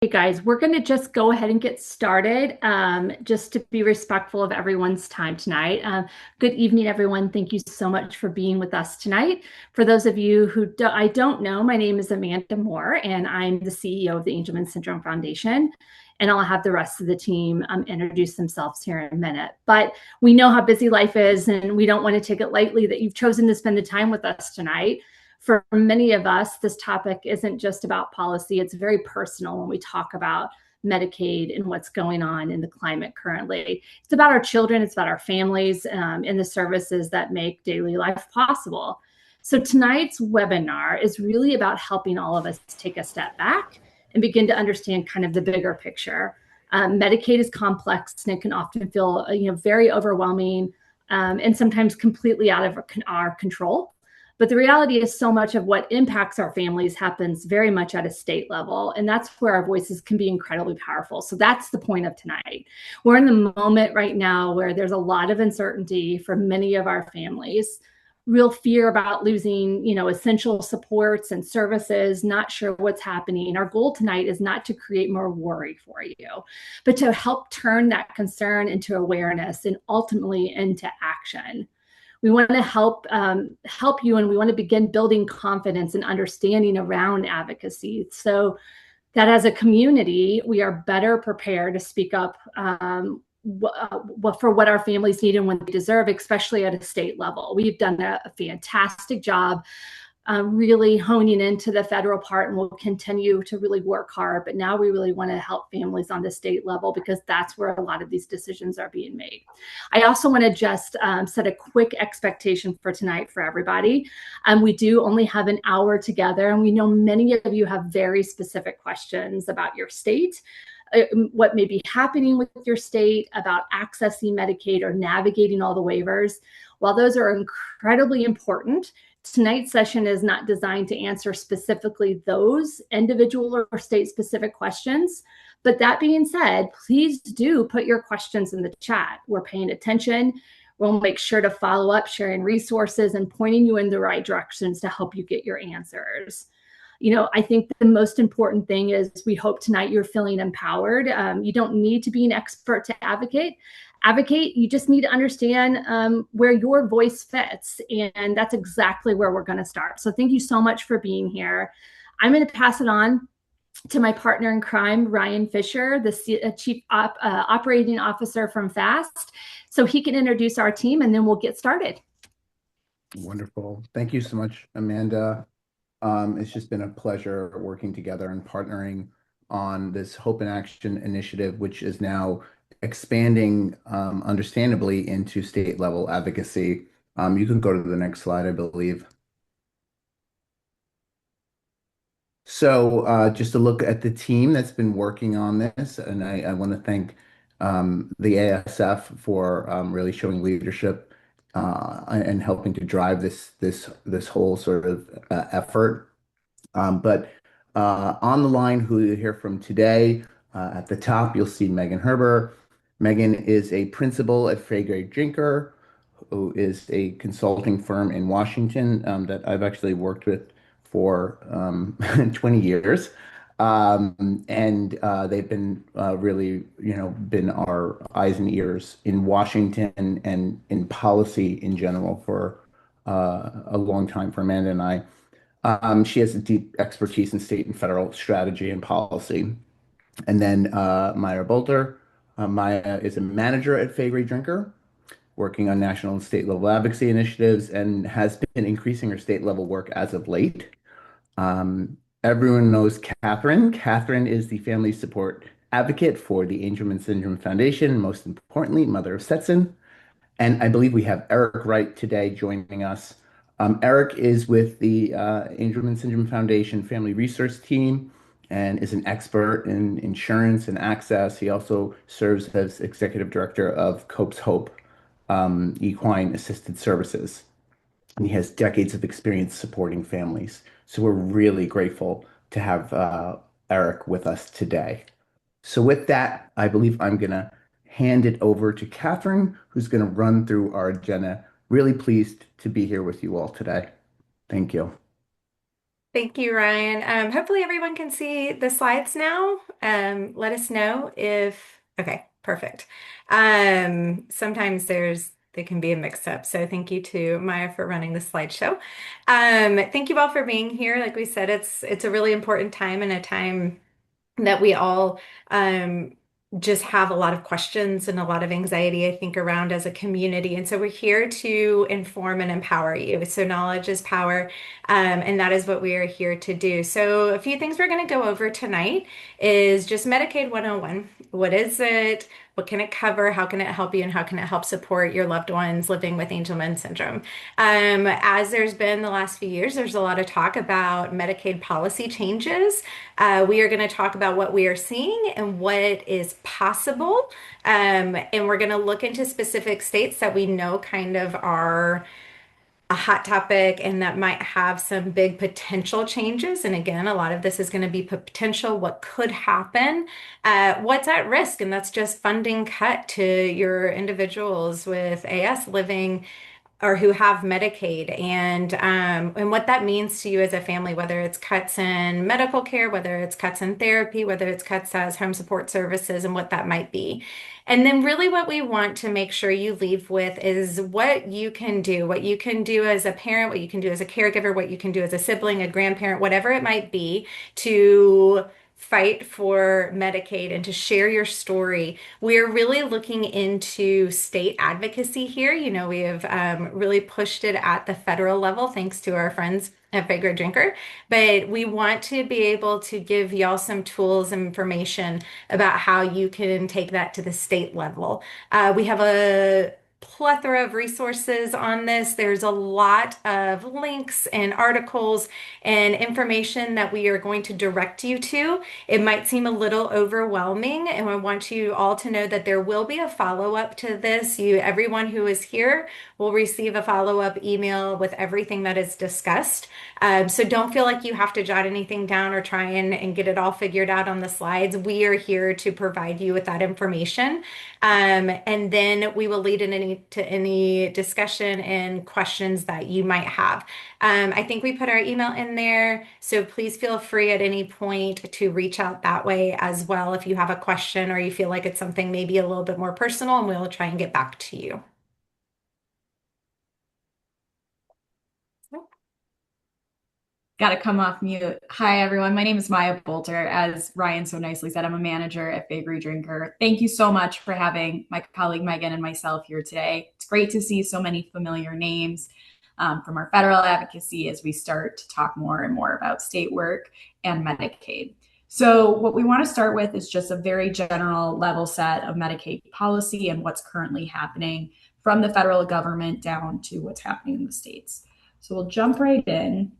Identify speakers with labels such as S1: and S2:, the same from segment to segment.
S1: Hey guys, we're going to just go ahead and get started, just to be respectful of everyone's time tonight. Good evening, everyone. Thank you so much for being with us tonight. For those of you who I don't know, my name is Amanda Moore, and I'm the CEO of the Angelman Syndrome Foundation. And I'll have the rest of the team introduce themselves here in a minute. But we know how busy life is, and we don't want to take it lightly that you've chosen to spend the time with us tonight. For many of us, this topic isn't just about policy, it's very personal when we talk about Medicaid and what's going on in the climate currently. It's about our children, it's about our families, and the services that make daily life possible. So tonight's webinar is really about helping all of us take a step back and begin to understand kind of the bigger picture. Medicaid is complex and it can often feel very overwhelming, and sometimes completely out of our control. But the reality is so much of what impacts our families happens very much at a state level. And that's where our voices can be incredibly powerful. So that's the point of tonight. We're in the moment right now where there's a lot of uncertainty for many of our families, real fear about losing, essential supports and services, not sure what's happening. Our goal tonight is not to create more worry for you, but to help turn that concern into awareness and ultimately into action. We want to help you, and we want to begin building confidence and understanding around advocacy, so that as a community, we are better prepared to speak up for what our families need and what they deserve, especially at a state level. We've done a fantastic job really honing into the federal part, and we'll continue to really work hard. But now we really want to help families on the state level because that's where a lot of these decisions are being made. I also want to just set a quick expectation for tonight for everybody. We do only have an hour together, and we know many of you have very specific questions about your state, what may be happening with your state, about accessing Medicaid or navigating all the waivers. While those are incredibly important, tonight's session is not designed to answer specifically those individual or state-specific questions. But that being said, please do put your questions in the chat. We're paying attention. We'll make sure to follow up, sharing resources and pointing you in the right directions to help you get your answers. I think the most important thing is we hope tonight you're feeling empowered. You don't need to be an expert to advocate. You just need to understand where your voice fits. And that's exactly where we're going to start. So thank you so much for being here. I'm going to pass it on to my partner in crime, Ryan Fisher, the Chief Operating Officer from FAST, so he can introduce our team and then we'll get started.
S2: Wonderful. Thank you so much, Amanda. It's just been a pleasure working together and partnering on this Hope in Action initiative, which is now expanding, understandably, into state level advocacy. You can go to the next slide, I believe. So just to look at the team that's been working on this, and I want to thank the ASF for really showing leadership and helping to drive this whole sort of effort. But on the line, who you hear from today, at the top, you'll see Megan Herber. Megan is a principal at Fairgrade Drinker, who is a consulting firm in Washington that I've actually worked with for 20 years. And they've been really, been our eyes and ears in Washington and in policy in general for a long time for Amanda and I. She has a deep expertise in state and federal strategy and policy. And then Maya Bolter. Maya is a manager at Fairgrade Drinker, working on national and state level advocacy initiatives, and has been increasing her state level work as of late. Everyone knows Catherine. Catherine is the family support advocate for the Angelman Syndrome Foundation, most importantly, mother of Stetson. And I believe we have Eric Wright today joining us. Eric is with the Angelman Syndrome Foundation Family Research Team and is an expert in insurance and access. He also serves as executive director of Cope's Hope Equine Assisted Services. And he has decades of experience supporting families. So we're really grateful to have Eric with us today. So with that, I believe I'm going to hand it over to Catherine, who's going to run through our agenda. Really pleased to be here with you all today. Thank you.
S3: Thank you, Ryan. Hopefully everyone can see the slides now. Let us know if, okay, perfect. Sometimes there can be a mix-up. So thank you to Maya for running the slideshow. Thank you all for being here. Like we said, it's a really important time and a time that we all just have a lot of questions and a lot of anxiety, I think, around as a community. And so we're here to inform and empower you. So knowledge is power, and that is what we are here to do. So a few things we're going to go over tonight is just Medicaid 101. What is it? What can it cover? How can it help you? And how can it help support your loved ones living with Angelman syndrome? As there's been the last few years, there's a lot of talk about Medicaid policy changes. We are going to talk about what we are seeing and what is possible. And we're going to look into specific states that we know kind of are a hot topic and that might have some big potential changes. And again, a lot of this is going to be potential, what could happen, what's at risk. And that's just funding cut to your individuals with AS living or who have Medicaid and what that means to you as a family, whether it's cuts in medical care, whether it's cuts in therapy, whether it's cuts as home support services, and what that might be. And then really what we want to make sure you leave with is what you can do as a parent, what you can do as a caregiver, what you can do as a sibling, a grandparent, whatever it might be to fight for Medicaid and to share your story. We're really looking into state advocacy here. You know, we have really pushed it at the federal level thanks to our friends at Big Red Drinker. But we want to be able to give y'all some tools and information about how you can take that to the state level. We have a plethora of resources on this. There's a lot of links and articles and information that we are going to direct you to. It might seem a little overwhelming, and I want you all to know that there will be a follow-up to this. Everyone who is here will receive a follow-up email with everything that is discussed. So don't feel like you have to jot anything down or try and get it all figured out on the slides. We are here to provide you with that information. And then we will lead to any discussion and questions that you might have. I think we put our email in there, so please feel free at any point to reach out that way as well if you have a question or you feel like it's something maybe a little bit more personal, and we'll try and get back to you.
S4: Got to come off mute. Hi, everyone. My name is Maya Bolter. As Ryan so nicely said, I'm a manager at Bakery Drinker. Thank you so much for having my colleague Megan and myself here today. It's great to see so many familiar names from our federal advocacy as we start to talk more and more about state work and Medicaid. So what we want to start with is just a very general level set of Medicaid policy and what's currently happening from the federal government down to what's happening in the states. So we'll jump right in.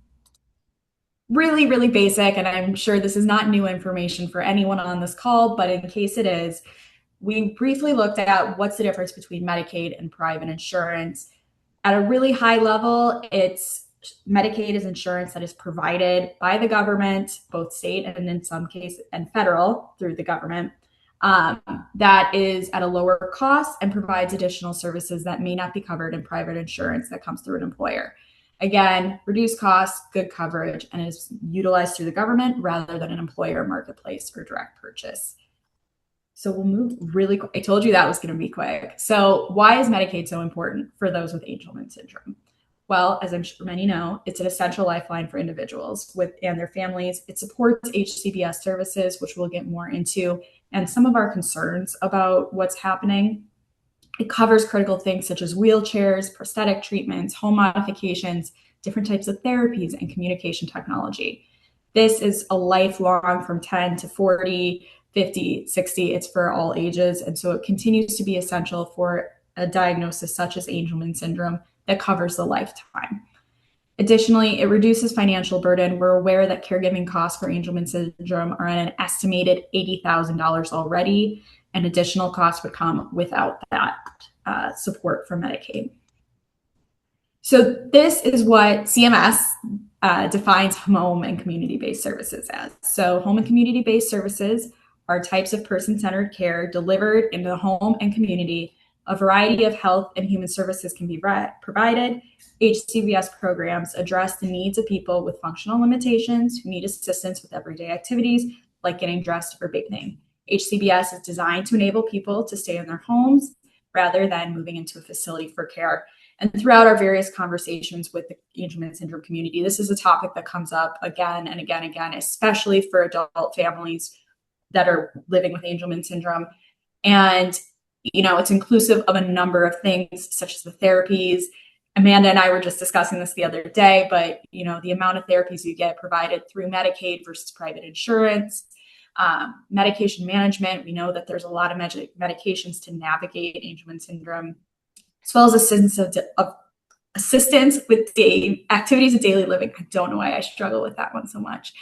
S4: Really, really basic, and I'm sure this is not new information for anyone on this call, but in case it is, we briefly looked at what's the difference between Medicaid and private insurance. At a really high level, Medicaid is insurance that is provided by the government, both state and in some cases and federal through the government, that is at a lower cost and provides additional services that may not be covered in private insurance that comes through an employer. Again, reduced costs, good coverage, and is utilized through the government rather than an employer marketplace or direct purchase. So we'll move really quick. I told you that was going to be quick. So why is Medicaid so important for those with Angelman syndrome? Well, as I'm sure many know, it's an essential lifeline for individuals and their families. It supports HCBS services, which we'll get more into, and some of our concerns about what's happening. It covers critical things such as wheelchairs, prosthetic treatments, home modifications, different types of therapies, and communication technology. This is a lifelong from 10 to 40, 50, 60. It's for all ages. And so it continues to be essential for a diagnosis such as Angelman syndrome that covers the lifetime. Additionally, it reduces financial burden. We're aware that caregiving costs for Angelman syndrome are at an estimated $80,000 already, and additional costs would come without that support from Medicaid. So this is what CMS defines home and community-based services as. So home and community-based services are types of person-centered care delivered in the home and community A variety of health and human services can be provided. HCBS programs address the needs of people with functional limitations who need assistance with everyday activities like getting dressed or bathing. HCBS is designed to enable people to stay in their homes rather than moving into a facility for care. And throughout our various conversations with the Angelman syndrome community, this is a topic that comes up again and again and again, especially for adult families that are living with Angelman syndrome. And, it's inclusive of a number of things, such as the therapies. Amanda and I were just discussing this the other day, but, the amount of therapies you get provided through Medicaid versus private insurance, medication management. We know that there's a lot of medications to navigate Angelman syndrome, as well as assistance with activities of daily living. I don't know why I struggle with that one so much.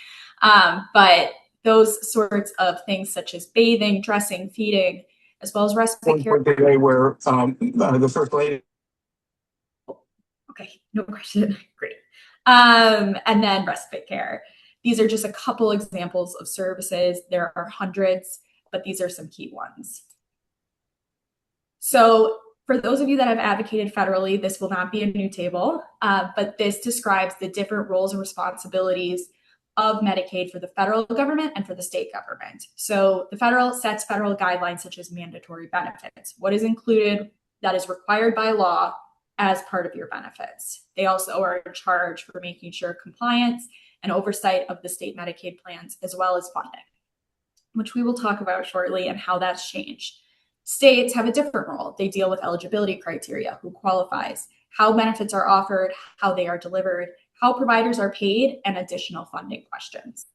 S4: But those sorts of things such as bathing, dressing, feeding, as well as respite care.
S5: Today where the first lady.
S4: Okay, no question. Great. And then respite care. These are just a couple examples of services. There are hundreds, but these are some key ones. So for those of you that have advocated federally, this will not be a new table, but this describes the different roles and responsibilities of Medicaid for the federal government and for the state government. So the federal sets federal guidelines such as mandatory benefits, what is included that is required by law as part of your benefits. They also are in charge for making sure compliance and oversight of the state Medicaid plans, as well as funding, which we will talk about shortly and how that's changed. States have a different role. They deal with eligibility criteria, who qualifies, how benefits are offered, how they are delivered, how providers are paid, and additional funding questions.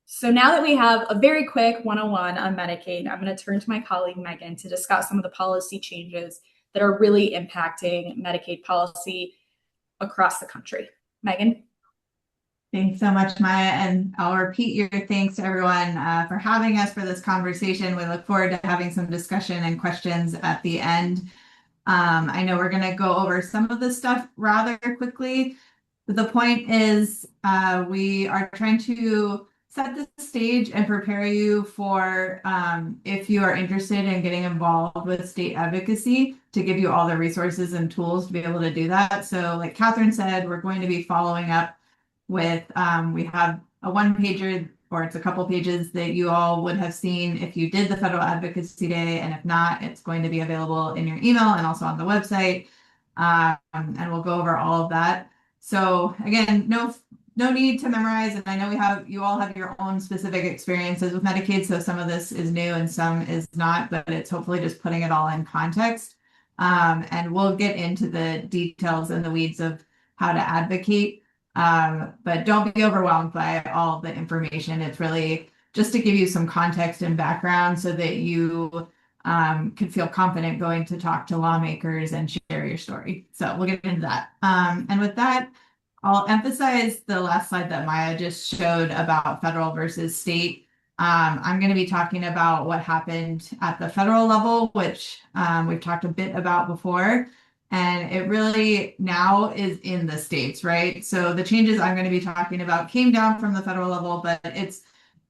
S4: So now that we have a very quick 101 on Medicaid, I'm going to turn to my colleague Megan to discuss some of the policy changes that are really impacting Medicaid policy across the country. Megan?
S6: Thanks so much, Maya, and I'll repeat your thanks to everyone for having us for this conversation. We look forward to having some discussion and questions at the end. I know we're going to go over some of this stuff rather quickly, but the point is we are trying to set the stage and prepare you for if you are interested in getting involved with state advocacy, to give you all the resources and tools to be able to do that. So like Catherine said, we're going to be following up with, we have a one-pager, or it's a couple pages that you all would have seen if you did the Federal Advocacy Day, and if not, it's going to be available in your email and also on the website, and we'll go over all of that. So again, no need to memorize, and I know you all have your own specific experiences with Medicaid, so some of this is new and some is not, but it's hopefully just putting it all in context. And we'll get into the details and the weeds of how to advocate. But don't be overwhelmed by all the information. It's really just to give you some context and background so that you can feel confident going to talk to lawmakers and share your story. So we'll get into that. And with that, I'll emphasize the last slide that Maya just showed about federal versus state. I'm going to be talking about what happened at the federal level, which we've talked a bit about before. And it really now is in the states, right? So the changes I'm going to be talking about came down from the federal level, but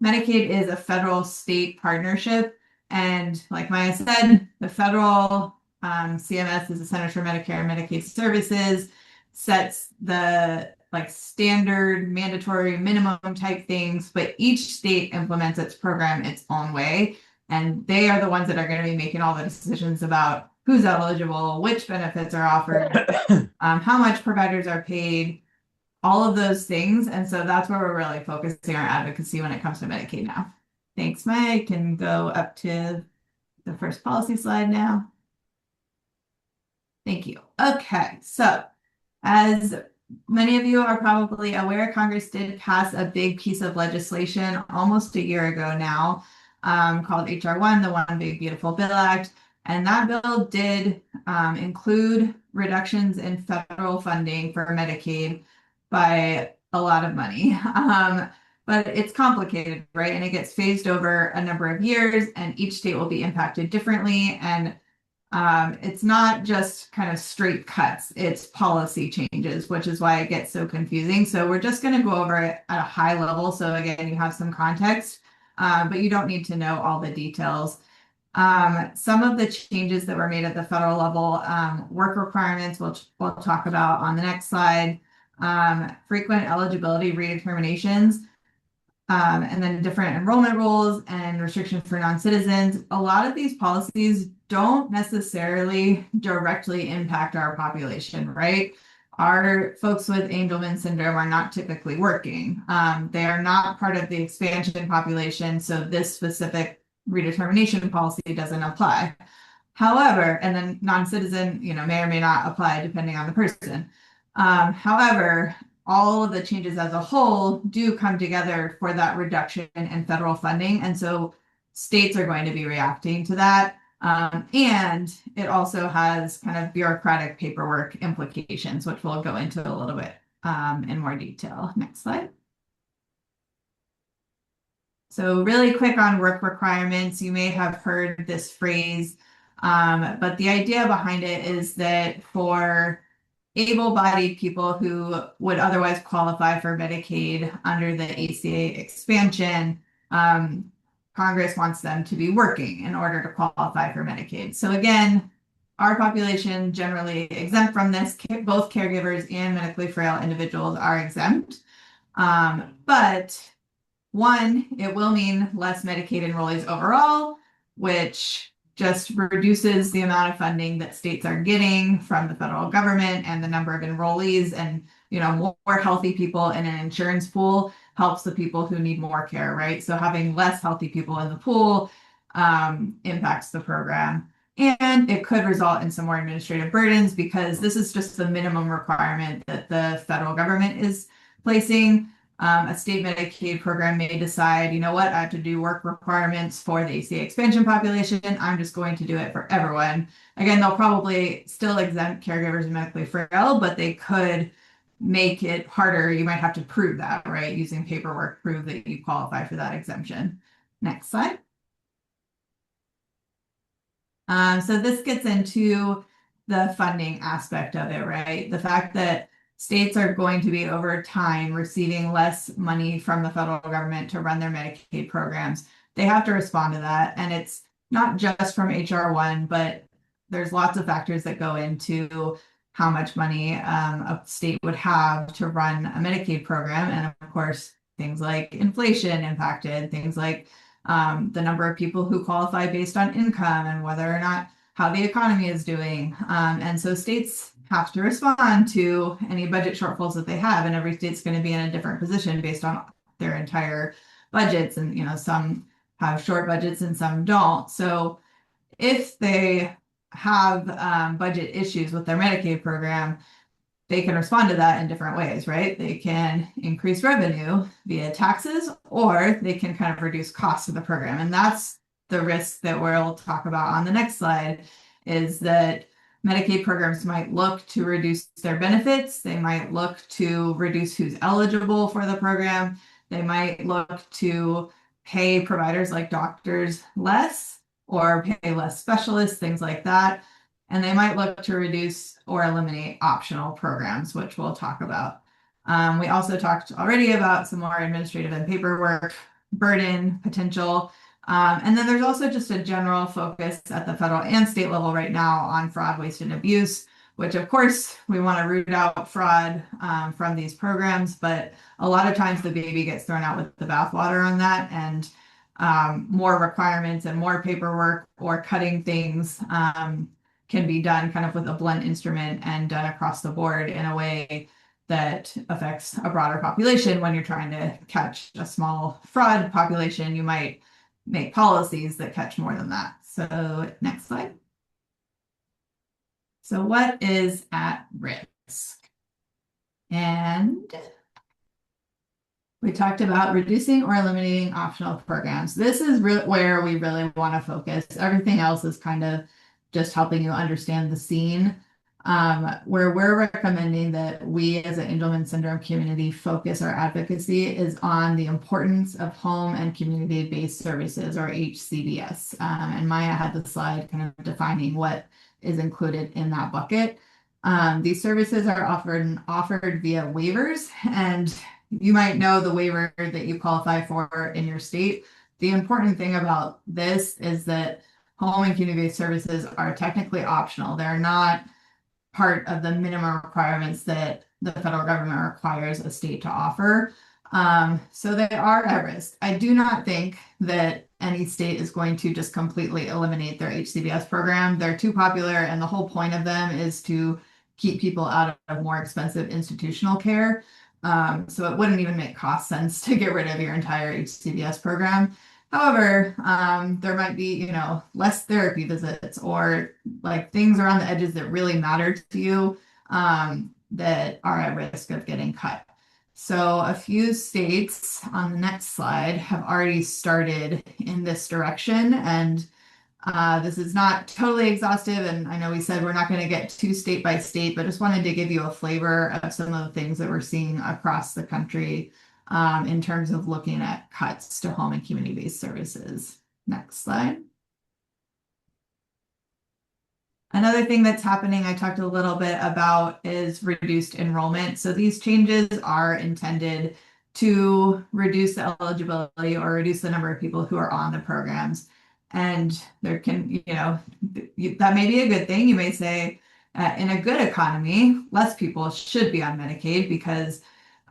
S6: Medicaid is a federal state partnership. And like Maya said, the federal CMS is the Centers for Medicare and Medicaid Services, sets the standard mandatory minimum type things, but each state implements its program its own way. And they are the ones that are going to be making all the decisions about who's eligible, which benefits are offered, how much providers are paid, all of those things. And so that's where we're really focusing our advocacy when it comes to Medicaid now. Thanks, Mike. Can go up to the first policy slide now. Thank you. Okay, so as many of you are probably aware, Congress did pass a big piece of legislation almost a year ago now, called HR 1, the One Big Beautiful Bill Act. And that bill did include reductions in federal funding for Medicaid by a lot of money. But it's complicated, right? And it gets phased over a number of years, and each state will be impacted differently. And it's not just kind of straight cuts, it's policy changes, which is why it gets so confusing. So we're just going to go over it at a high level. So again, you have some context, but you don't need to know all the details. Some of the changes that were made at the federal level, work requirements, which we'll talk about on the next slide, frequent eligibility redeterminations, and then different enrollment rules and restrictions for non-citizens. A lot of these policies don't necessarily directly impact our population, right? Our folks with Angelman syndrome are not typically working. They are not part of the expansion population, so this specific redetermination policy doesn't apply. However, and then non-citizen, may or may not apply depending on the person. However, all of the changes as a whole do come together for that reduction in federal funding. And so states are going to be reacting to that. And it also has kind of bureaucratic paperwork implications, which we'll go into a little bit in more detail. Next slide. So really quick on work requirements, you may have heard this phrase, but the idea behind it is that for able-bodied people who would otherwise qualify for Medicaid under the ACA expansion, Congress wants them to be working in order to qualify for Medicaid. So again, our population generally exempt from this. Both caregivers and medically frail individuals are exempt. But one, it will mean less Medicaid enrollees overall, which just reduces the amount of funding that states are getting from the federal government and the number of enrollees. And more healthy people in an insurance pool helps the people who need more care, right? So having less healthy people in the pool impacts the program. And it could result in some more administrative burdens because this is just the minimum requirement that the federal government is placing. A state Medicaid program may decide, you know what, I have to do work requirements for the ACA expansion population. I'm just going to do it for everyone. Again, they'll probably still exempt caregivers and medically frail, but they could make it harder. You might have to prove that, right? Using paperwork, prove that you qualify for that exemption. Next slide. So this gets into the funding aspect of it, right? The fact that states are going to be over time receiving less money from the federal government to run their Medicaid programs. They have to respond to that. And it's not just from HR 1, but there's lots of factors that go into how much money a state would have to run a Medicaid program. And of course, things like inflation impacted, things like the number of people who qualify based on income and whether or not how the economy is doing. And so states have to respond to any budget shortfalls that they have, and every state's going to be in a different position based on their entire budgets. And some have short budgets and some don't. So if they have budget issues with their Medicaid program, they can respond to that in different ways, right? They can increase revenue via taxes, or they can kind of reduce costs of the program. And that's the risk that we'll talk about on the next slide, is that Medicaid programs might look to reduce their benefits. They might look to reduce who's eligible for the program. They might look to pay providers like doctors less or pay less specialists, things like that. And they might look to reduce or eliminate optional programs, which we'll talk about. We also talked already about some more administrative and paperwork burden potential. And then there's also just a general focus at the federal and state level right now on fraud, waste, and abuse, which of course we want to root out fraud from these programs, but a lot of times the baby gets thrown out with the bathwater on that, and more requirements and more paperwork or cutting things can be done kind of with a blunt instrument and done across the board in a way that affects a broader population. When you're trying to catch a small fraud population, you might make policies that catch more than that. So next slide. So what is at risk? And we talked about reducing or eliminating optional programs. This is where we really want to focus. Everything else is kind of just helping you understand the scene. Where we're recommending that we as an Angelman syndrome community focus our advocacy is on the importance of home and community-based services, or HCBS. And Maya had the slide kind of defining what is included in that bucket. These services are offered via waivers, and you might know the waiver that you qualify for in your state. The important thing about this is that home and community-based services are technically optional. They're not part of the minimum requirements that the federal government requires a state to offer. So they are at risk. I do not think that any state is going to just completely eliminate their HCBS program. They're too popular, and the whole point of them is to keep people out of more expensive institutional care. So it wouldn't even make cost sense to get rid of your entire HCBS program. However, there might be, less therapy visits or like things around the edges that really matter to you that are at risk of getting cut. So a few states on the next slide have already started in this direction, and this is not totally exhaustive, and I know we said we're not going to get too state by state, but just wanted to give you a flavor of some of the things that we're seeing across the country in terms of looking at cuts to home and community-based services. Next slide. Another thing that's happening, I talked a little bit about, is reduced enrollment. So these changes are intended to reduce the eligibility or reduce the number of people who are on the programs. And there can, that may be a good thing. You may say, in a good economy, less people should be on Medicaid because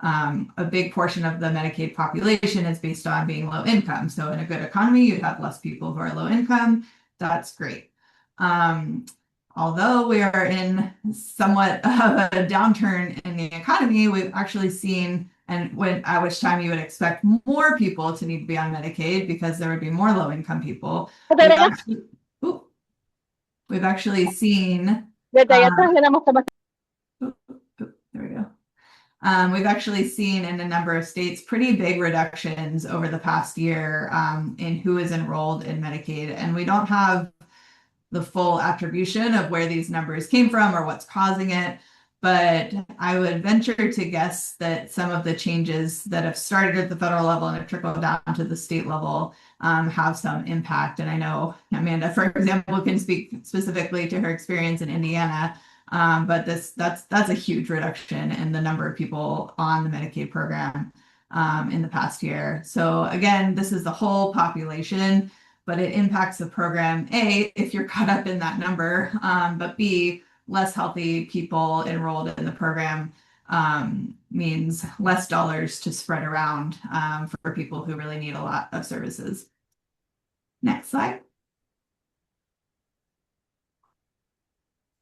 S6: a big portion of the Medicaid population is based on being low income. So in a good economy, you'd have less people who are low income. That's great. Although we are in somewhat of a downturn in the economy, we've actually seen, at which time you would expect more people to need to be on Medicaid because there would be more low-income people. We've actually seen. There we go. We've actually seen in a number of states pretty big reductions over the past year in who is enrolled in Medicaid, and we don't have the full attribution of where these numbers came from or what's causing it. But I would venture to guess that some of the changes that have started at the federal level and have trickled down to the state level have some impact. And I know Amanda, for example, can speak specifically to her experience in Indiana. But that's a huge reduction in the number of people on the Medicaid program in the past year. So again, this is the whole population, but it impacts the program, A, if you're caught up in that number, but B, less healthy people enrolled in the program means less dollars to spread around for people who really need a lot of services. Next slide.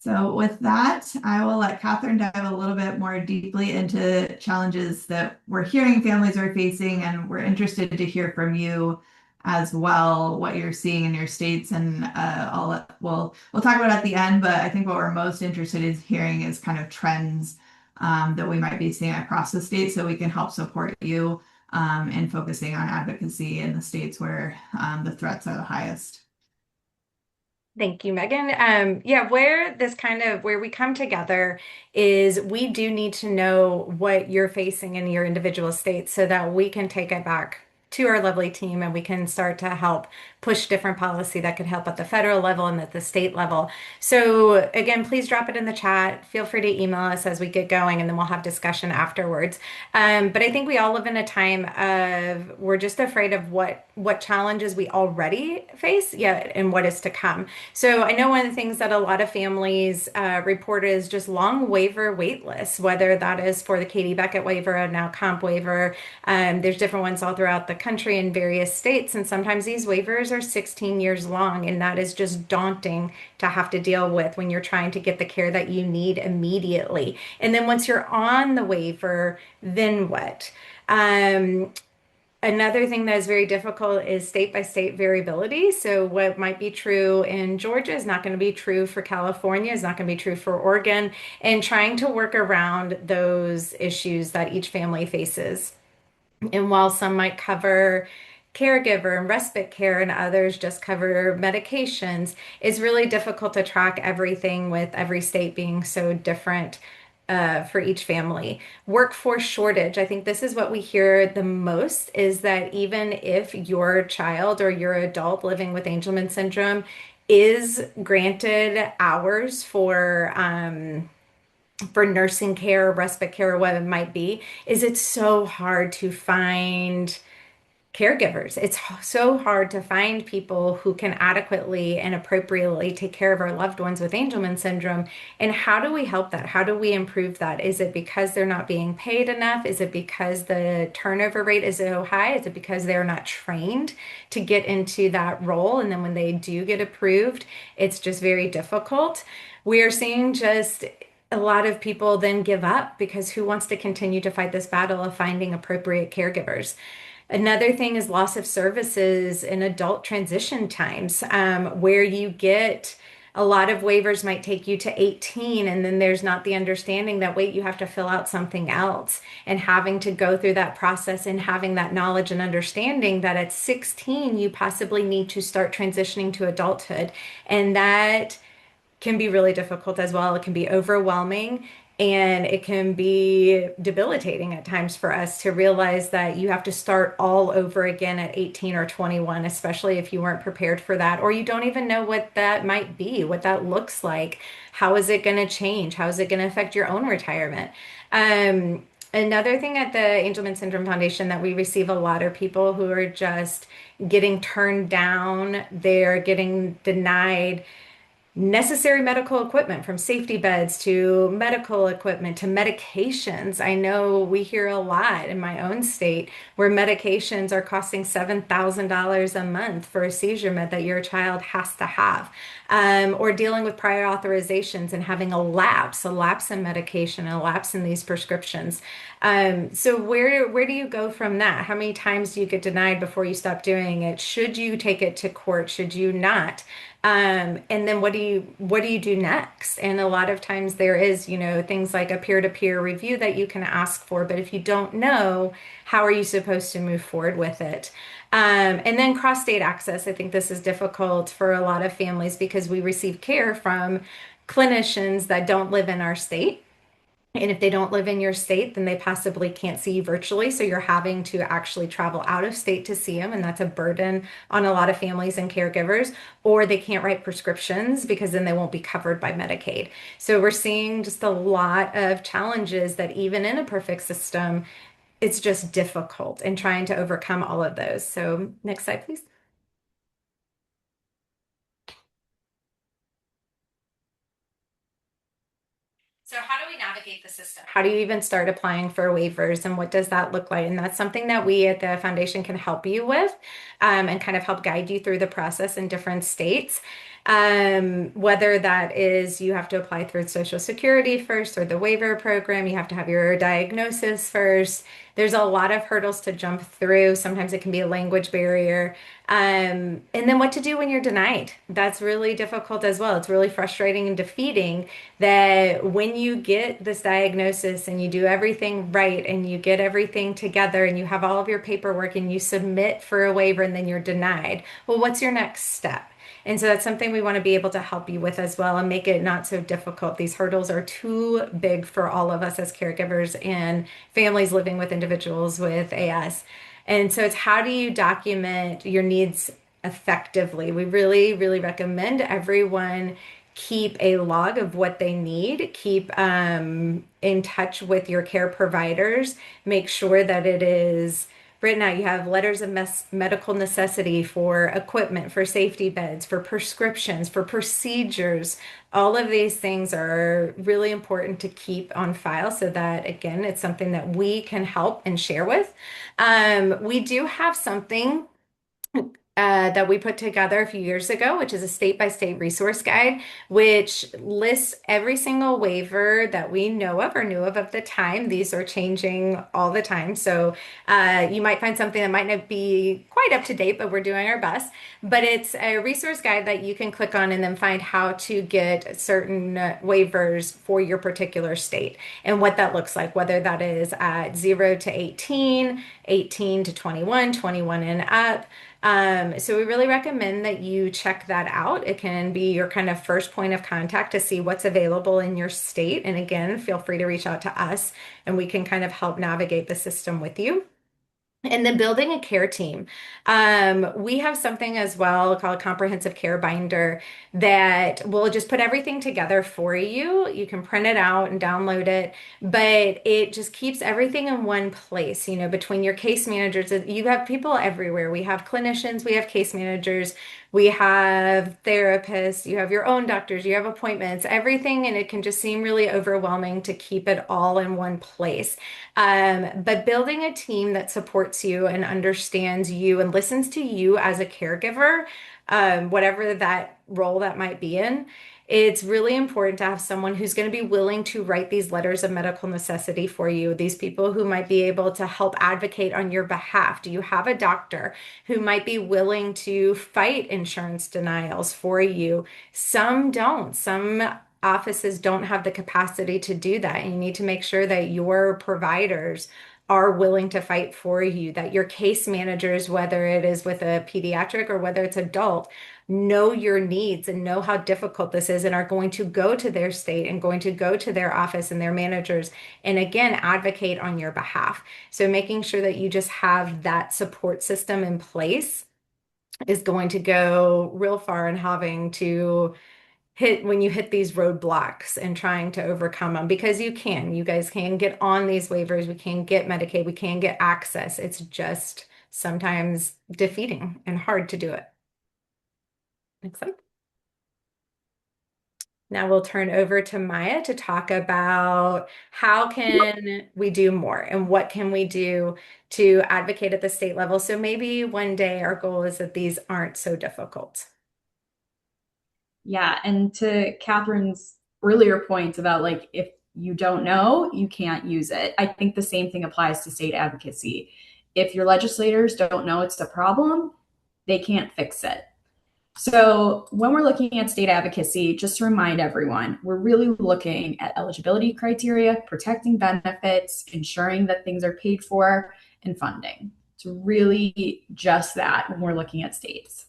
S6: So with that, I will let Catherine dive a little bit more deeply into challenges that we're hearing families are facing, and we're interested to hear from you as well, what you're seeing in your states. And we'll talk about it at the end, but I think what we're most interested in hearing is kind of trends that we might be seeing across the state, so we can help support you in focusing on advocacy in the states where the threats are the highest.
S3: Thank you, Megan. Yeah, where we come together is we do need to know what you're facing in your individual states so that we can take it back to our lovely team and we can start to help push different policy that could help at the federal level and at the state level. So again, please drop it in the chat. Feel free to email us as we get going, and then we'll have discussion afterwards. But I think we all live in a time of we're just afraid of what challenges we already face, yeah, and what is to come. So I know one of the things that a lot of families report is just long waiver wait lists, whether that is for the Katie Beckett waiver and now comp waiver. There's different ones all throughout the country in various states, and sometimes these waivers are 16 years long, and that is just daunting to have to deal with when you're trying to get the care that you need immediately. And then once you're on the waiver, then what? Another thing that is very difficult is state by state variability. So what might be true in Georgia is not going to be true for California, is not going to be true for Oregon, and trying to work around those issues that each family faces. And while some might cover caregiver and respite care and others just cover medications, it's really difficult to track everything with every state being so different for each family. Workforce shortage. I think this is what we hear the most, is that even if your child or your adult living with Angelman syndrome is granted hours for nursing care, respite care, or what it might be, is it's so hard to find caregivers. It's so hard to find people who can adequately and appropriately take care of our loved ones with Angelman syndrome. And how do we help that? How do we improve that? Is it because they're not being paid enough? Is it because the turnover rate is so high? Is it because they're not trained to get into that role? And then when they do get approved, it's just very difficult. We are seeing just a lot of people then give up because who wants to continue to fight this battle of finding appropriate caregivers? Another thing is loss of services in adult transition times, where you get a lot of waivers might take you to 18, and then there's not the understanding that, wait, you have to fill out something else, and having to go through that process and having that knowledge and understanding that at 16, you possibly need to start transitioning to adulthood. And that can be really difficult as well. It can be overwhelming and it can be debilitating at times for us to realize that you have to start all over again at 18 or 21, especially if you weren't prepared for that, or you don't even know what that might be, what that looks like. How is it going to change? How is it going to affect your own retirement? Another thing at the Angelman Syndrome Foundation that we receive a lot are people who are just getting turned down, they're getting denied necessary medical equipment, from safety beds to medical equipment to medications. I know we hear a lot in my own state where medications are costing $7,000 a month for a seizure med that your child has to have, or dealing with prior authorizations and having a lapse in medication, a lapse in these prescriptions. So where do you go from that? How many times do you get denied before you stop doing it? Should you take it to court? Should you not? And then what do you do next? And a lot of times there is, things like a peer-to-peer review that you can ask for, but if you don't know, how are you supposed to move forward with it? And then cross-state access. I think this is difficult for a lot of families because we receive care from clinicians that don't live in our state. And if they don't live in your state, then they possibly can't see you virtually. So you're having to actually travel out of state to see them. And that's a burden on a lot of families and caregivers. Or they can't write prescriptions because then they won't be covered by Medicaid. So we're seeing just a lot of challenges that even in a perfect system, it's just difficult in trying to overcome all of those. So next slide, please. So how do we navigate the system? How do you even start applying for waivers and what does that look like? And that's something that we at the foundation can help you with, and kind of help guide you through the process in different states. Whether that is you have to apply through Social Security first or the waiver program, you have to have your diagnosis first. There's a lot of hurdles to jump through. Sometimes it can be a language barrier. And then what to do when you're denied. That's really difficult as well. It's really frustrating and defeating that when you get this diagnosis and you do everything right and you get everything together and you have all of your paperwork and you submit for a waiver and then you're denied. Well, what's your next step? And so that's something we want to be able to help you with as well and make it not so difficult. These hurdles are too big for all of us as caregivers and families living with individuals with AS. And so it's how do you document your needs effectively? We really, really recommend everyone keep a log of what they need, keep in touch with your care providers, make sure that it is written out. You have letters of medical necessity for equipment, for safety beds, for prescriptions, for procedures. All of these things are really important to keep on file so that, again, it's something that we can help and share with. We do have something that we put together a few years ago, which is a state-by-state resource guide, which lists every single waiver that we know of or knew of at the time. These are changing all the time. So you might find something that might not be quite up to date, but we're doing our best. But it's a resource guide that you can click on and then find how to get certain waivers for your particular state and what that looks like, whether that is at 0 to 18, 18 to 21, 21 and up. So we really recommend that you check that out. It can be your kind of first point of contact to see what's available in your state. And again, feel free to reach out to us and we can kind of help navigate the system with you. And then building a care team. We have something as well called a comprehensive care binder that will just put everything together for you. You can print it out and download it, but it just keeps everything in one place, you know, between your case managers. You have people everywhere. We have clinicians, we have case managers, we have therapists, you have your own doctors, you have appointments, everything, and it can just seem really overwhelming to keep it all in one place. But building a team that supports you and understands you and listens to you as a caregiver, whatever that role that might be in, it's really important to have someone who's going to be willing to write these letters of medical necessity for you. These people who might be able to help advocate on your behalf. Do you have a doctor who might be willing to fight insurance denials for you? Some don't. Some offices don't have the capacity to do that. And you need to make sure that your providers are willing to fight for you, that your case managers, whether it is with a pediatric or whether it's adult, know your needs and know how difficult this is and are going to go to their state and going to go to their office and their managers and again advocate on your behalf. So making sure that you just have that support system in place is going to go real far in having to hit when you hit these roadblocks and trying to overcome them because you guys can get on these waivers, we can get Medicaid, we can get access. It's just sometimes defeating and hard to do it. Next slide. Now we'll turn over to Maya to talk about how can we do more and what can we do to advocate at the state level. So maybe one day our goal is that these aren't so difficult.
S4: Yeah, and to Catherine's earlier point about like if you don't know, you can't use it. I think the same thing applies to state advocacy. If your legislators don't know it's a problem, they can't fix it. So when we're looking at state advocacy, just to remind everyone, we're really looking at eligibility criteria, protecting benefits, ensuring that things are paid for, and funding. It's really just that when we're looking at states.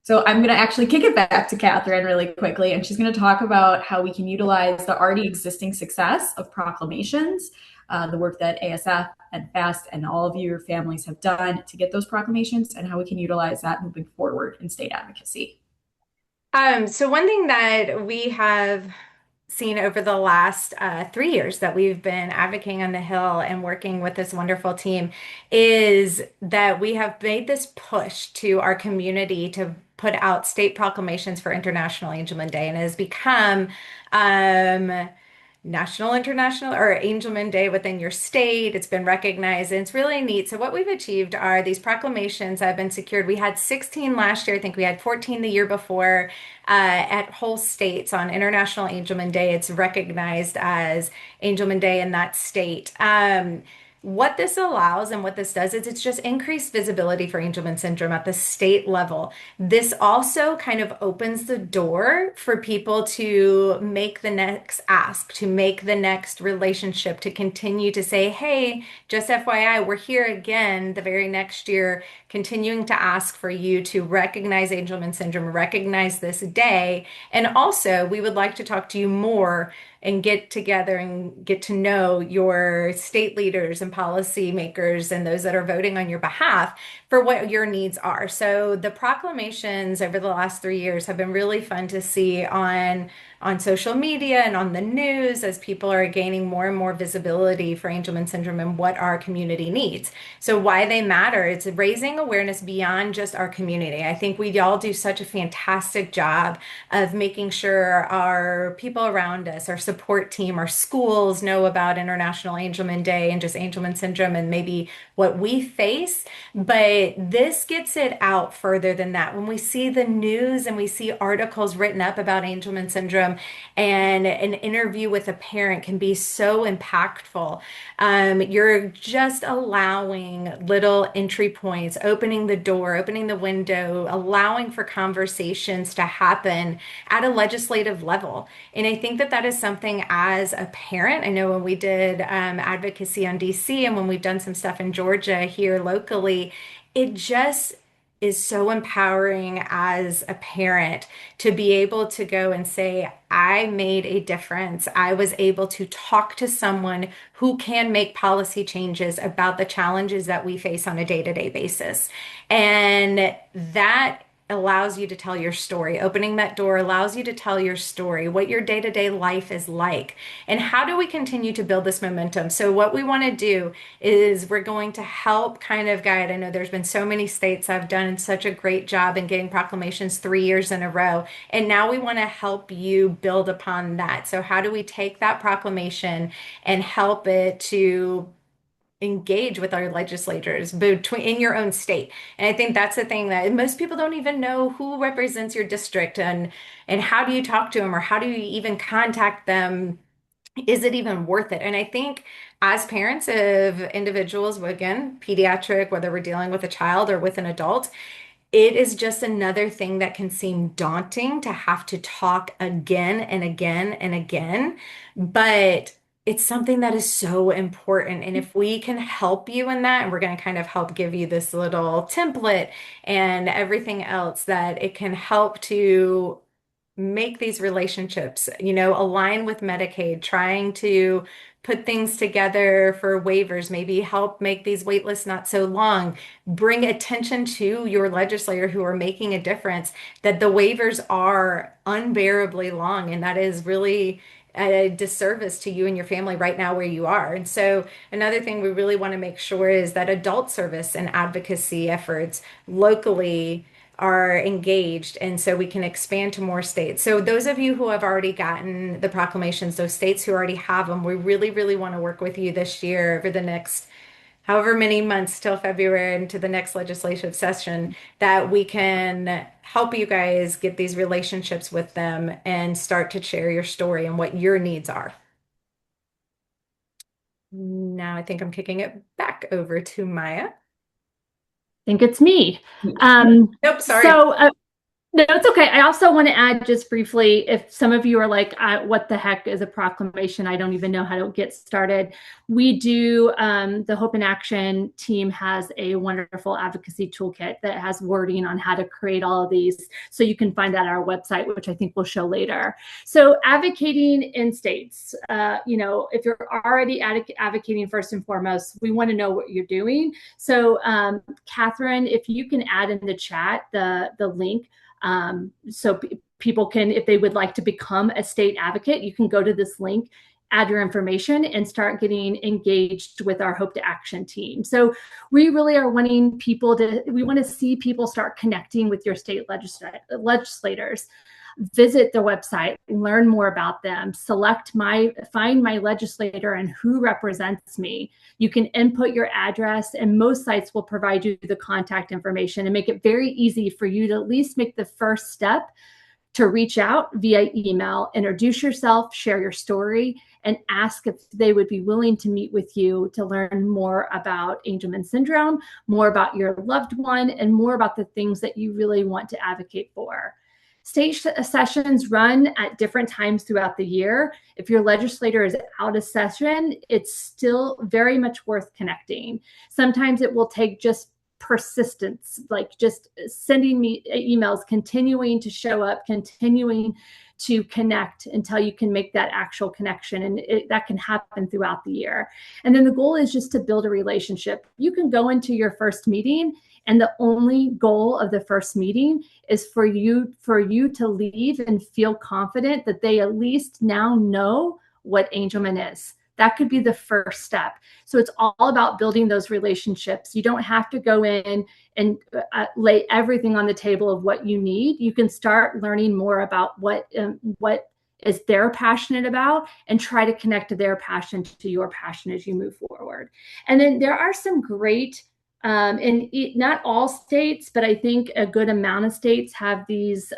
S4: So I'm going to actually kick it back to Catherine really quickly, and she's going to talk about how we can utilize the already existing success of proclamations, the work that ASF and FAST and all of your families have done to get those proclamations, and how we can utilize that moving forward in state advocacy.
S3: So one thing that we have seen over the last 3 years that we've been advocating on the Hill and working with this wonderful team is that we have made this push to our community to put out state proclamations for International Angelman Day, and it has become National International or Angelman Day within your state. It's been recognized and it's really neat. So what we've achieved are these proclamations that have been secured. We had 16 last year. I think we had 14 the year before at whole states on International Angelman Day. It's recognized as Angelman Day in that state. What this allows and what this does is it's just increased visibility for Angelman syndrome at the state level. This also kind of opens the door for people to make the next ask, to make the next relationship, to continue to say, hey, just FYI, we're here again the very next year, continuing to ask for you to recognize Angelman syndrome, recognize this day. And also, we would like to talk to you more and get together and get to know your state leaders and policymakers and those that are voting on your behalf for what your needs are. So the proclamations over the last 3 years have been really fun to see on social media and on the news as people are gaining more and more visibility for Angelman syndrome and what our community needs. So why they matter, it's raising awareness beyond just our community. I think we all do such a fantastic job of making sure our people around us, our support team, our schools know about International Angelman Day and just Angelman syndrome and maybe what we face. But this gets it out further than that. When we see the news and we see articles written up about Angelman syndrome and an interview with a parent can be so impactful. You're just allowing little entry points, opening the door, opening the window, allowing for conversations to happen at a legislative level. And I think that that is something as a parent, I know when we did advocacy on DC and when we've done some stuff in Georgia here locally, it just is so empowering as a parent to be able to go and say, I made a difference. I was able to talk to someone who can make policy changes about the challenges that we face on a day-to-day basis. And that allows you to tell your story. Opening that door allows you to tell your story, what your day-to-day life is like, and how do we continue to build this momentum. So what we want to do is we're going to help kind of guide. I know there's been so many states that have done such a great job in getting proclamations 3 years in a row. And now we want to help you build upon that. So how do we take that proclamation and help it to engage with our legislators between in your own state? And I think that's the thing that most people don't even know who represents your district, and how do you talk to them, or how do you even contact them? Is it even worth it? And I think as parents of individuals, again, pediatric, whether we're dealing with a child or with an adult, it is just another thing that can seem daunting to have to talk again and again and again. But it's something that is so important. And if we can help you in that, and we're going to kind of help give you this little template and everything else, that it can help to make these relationships, align with Medicaid, trying to put things together for waivers, maybe help make these wait lists not so long, bring attention to your legislator who are making a difference, that the waivers are unbearably long, and that is really a disservice to you and your family right now where you are. And so another thing we really want to make sure is that adult service and advocacy efforts locally are engaged, and so we can expand to more states. So those of you who have already gotten the proclamations, those states who already have them, we really, really want to work with you this year over the next however many months till February and to the next legislative session, that we can help you guys get these relationships with them and start to share your story and what your needs are. Now I think I'm kicking it back over to Maya.
S1: I think it's me.
S3: Nope, sorry.
S1: So no, it's okay. I also want to add just briefly, if some of you are like, what the heck is a proclamation? I don't even know how to get started. We do, the Hope in Action team has a wonderful advocacy toolkit that has wording on how to create all of these. So you can find that on our website, which I think we'll show later. So advocating in states, if you're already advocating first and foremost, we want to know what you're doing. So Catherine, if you can add in the chat the link, so people can, if they would like to become a state advocate, you can go to this link, add your information, and start getting engaged with our Hope to Action team. So we really are wanting people we want to see people start connecting with your state legislators. Visit the website, learn more about them, find my legislator and who represents me. You can input your address, and most sites will provide you the contact information and make it very easy for you to at least make the first step to reach out via email, introduce yourself, share your story, and ask if they would be willing to meet with you to learn more about Angelman syndrome, more about your loved one, and more about the things that you really want to advocate for. State sessions run at different times throughout the year. If your legislator is out of session, it's still very much worth connecting. Sometimes it will take just persistence, like just sending me emails, continuing to show up, continuing to connect until you can make that actual connection. And that can happen throughout the year. And then the goal is just to build a relationship. You can go into your first meeting, and the only goal of the first meeting is for you to leave and feel confident that they at least now know what Angelman is. That could be the first step. So it's all about building those relationships. You don't have to go in and lay everything on the table of what you need. You can start learning more about what is they're passionate about, and try to connect their passion to your passion as you move forward. And then there are some great, not all states, but I think a good amount of states have these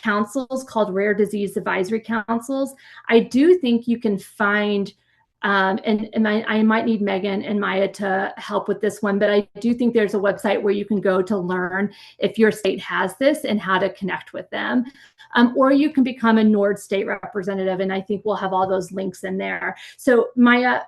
S1: councils called rare disease advisory councils. I do think you can find, I might need Megan and Maya to help with this one, but I do think there's a website where you can go to learn if your state has this and how to connect with them. Or you can become a NORD state representative, and I think we'll have all those links in there. So Maya,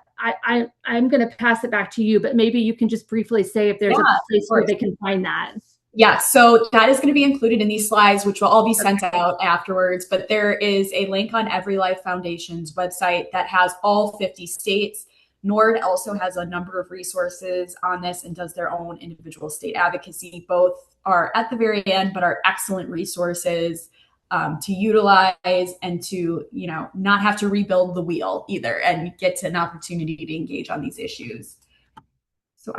S1: I'm going to pass it back to you, but maybe you can just briefly say if there's a place where they can find that.
S4: Yeah, so that is going to be included in these slides, which will all be sent out afterwards. But there is a link on Every Life Foundation's website that has all 50 states. NORD also has a number of resources on this and does their own individual state advocacy. Both are at the very end, but are excellent resources to utilize and to, not have to rebuild the wheel either and get an opportunity to engage on these issues. So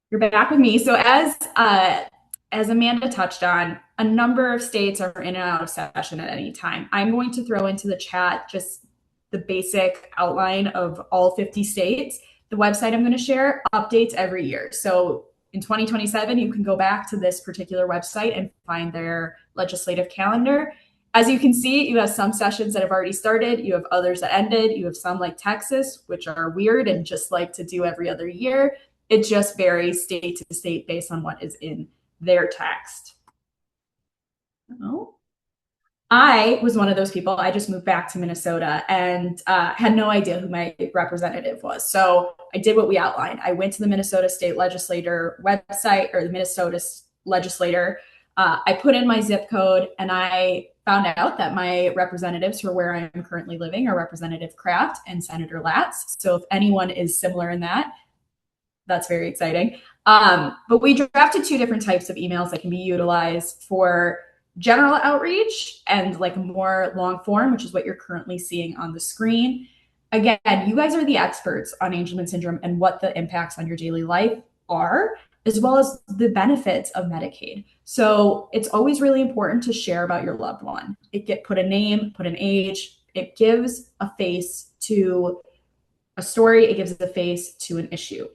S4: you're back with me. So as Amanda touched on, a number of states are in and out of session at any time. I'm going to throw into the chat just the basic outline of all 50 states. The website I'm going to share updates every year. So in 2027, you can go back to this particular website and find their legislative calendar. As you can see, you have some sessions that have already started. You have others that ended. You have some like Texas, which are weird and just like to do every other year. It just varies state to state based on what is in their text. I was one of those people. I just moved back to Minnesota and had no idea who my representative was. So I did what we outlined. I went to the Minnesota State Legislator website, or the Minnesota Legislator. I put in my zip code and I found out that my representatives for where I am currently living are Representative Kraft and Senator Latz. So if anyone is similar in that, that's very exciting. But we drafted two different types of emails that can be utilized for general outreach and like more long form, which is what you're currently seeing on the screen. Again, you guys are the experts on Angelman syndrome and what the impacts on your daily life are, as well as the benefits of Medicaid. So it's always really important to share about your loved one. Put a name, put an age. It gives a face to a story. It gives a face to an issue.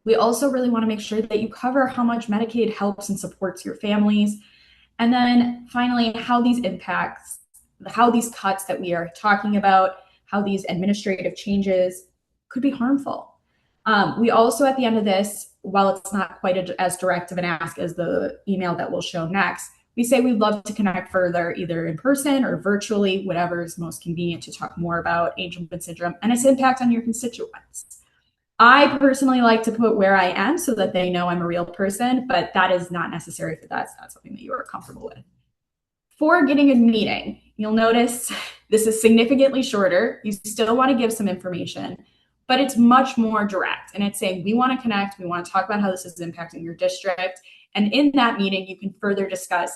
S4: We also really want to make sure that you cover how much Medicaid helps and supports your families. And then finally, how these cuts that we are talking about, how these administrative changes could be harmful. We also, at the end of this, while it's not quite as direct of an ask as the email that we'll show next, we say we'd love to connect further, either in person or virtually, whatever is most convenient, to talk more about Angelman syndrome and its impact on your constituents. I personally like to put where I am so that they know I'm a real person, but that is not necessary if that's not something that you are comfortable with. For getting a meeting, you'll notice this is significantly shorter. You still want to give some information, but it's much more direct. And it's saying, we want to connect. We want to talk about how this is impacting your district. And in that meeting, you can further discuss,